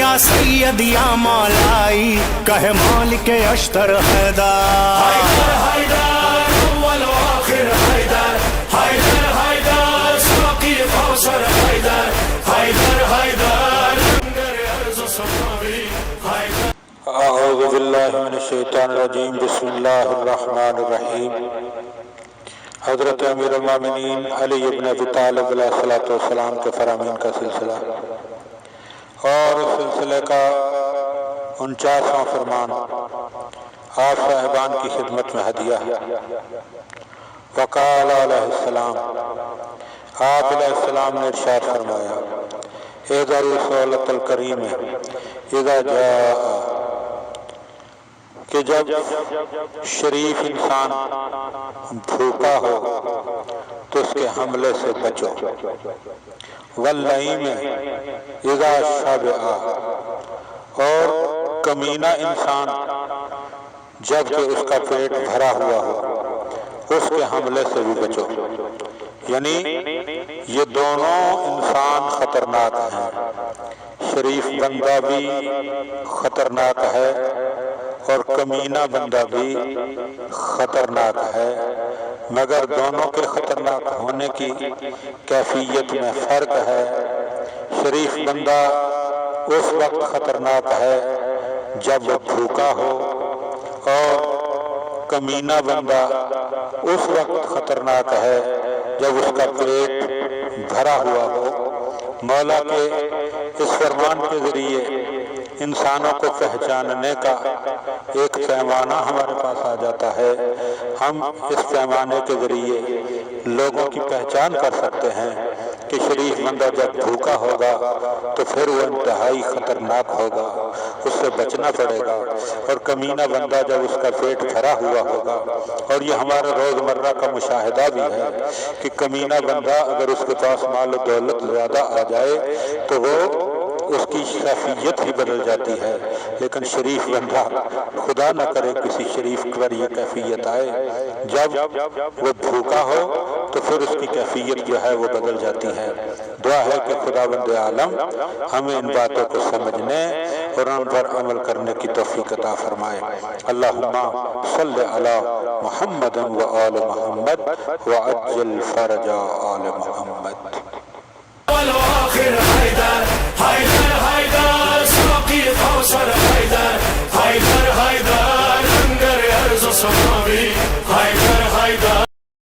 یا سید یا مولائی کہے مالک اشتر حیدر حیدر حیدر اول و آخر حیدر حیدر حیدر ساقی کوثر حیدر حیدر حیدر لنگر ارض و سماوی حیدر اعوذ باللہ من الشیطان الرجیم بسم اللہ الرحمن الرحیم حضرت امیر المومنین علی ابن ابی طالب علیہ السلام کے فرامین کا سلسلہ اور اس سلسلے کا 49واں فرمان آپ صاحبان کی خدمت میں ہدیہ وقال علیہ السلام، آپ علیہ السلام نے ارشاد فرمایا احذروا صولۃ الکریم اذا جاء، کہ جب شریف انسان بھوکا ہو تو اس کے حملے سے بچو، واللئیم اذا شبع، اور کمینہ انسان جب کہ اس کا پیٹ بھرا ہوا ہو اس کے حملے سے بھی بچو۔ یعنی یہ دونوں انسان خطرناک ہیں، شریف بندہ بھی خطرناک ہے اور کمینہ بندہ بھی خطرناک ہے، مگر دونوں کے خطرناک ہونے کی کیفیت میں فرق ہے۔ شریف بندہ اس وقت خطرناک ہے جب وہ بھوکا ہو، اور کمینہ بندہ اس وقت خطرناک ہے جب اس کا پیٹ بھرا ہوا ہو۔ مولا کے اس فرمان کے ذریعے انسانوں کو پہچاننے کا ایک پیمانہ ہمارے پاس آ جاتا ہے۔ ہم اس پیمانے کے ذریعے لوگوں کی پہچان کر سکتے ہیں کہ شریف بندہ جب بھوکا ہوگا تو پھر وہ انتہائی خطرناک ہوگا، اس سے بچنا پڑے گا، اور کمینہ بندہ جب اس کا پیٹ بھرا ہوا ہوگا۔ اور یہ ہمارا روزمرہ کا مشاہدہ بھی ہے کہ کمینہ بندہ اگر اس کے پاس مال و دولت زیادہ آ جائے تو وہ اس کی کیفیت ہی بدل جاتی ہے، لیکن شریف بندہ خدا نہ کرے کسی شریف پر یہ کیفیت آئے، جب وہ بھوکا ہو تو پھر اس کی کیفیت جو ہے وہ بدل جاتی ہے۔ دعا ہے کہ خداوند عالم ہمیں ان باتوں کو سمجھنے اور ان پر عمل کرنے کی توفیق عطا فرمائے۔ اللہم صلی علی محمد و آل محمد وعجل فرج آل محمد۔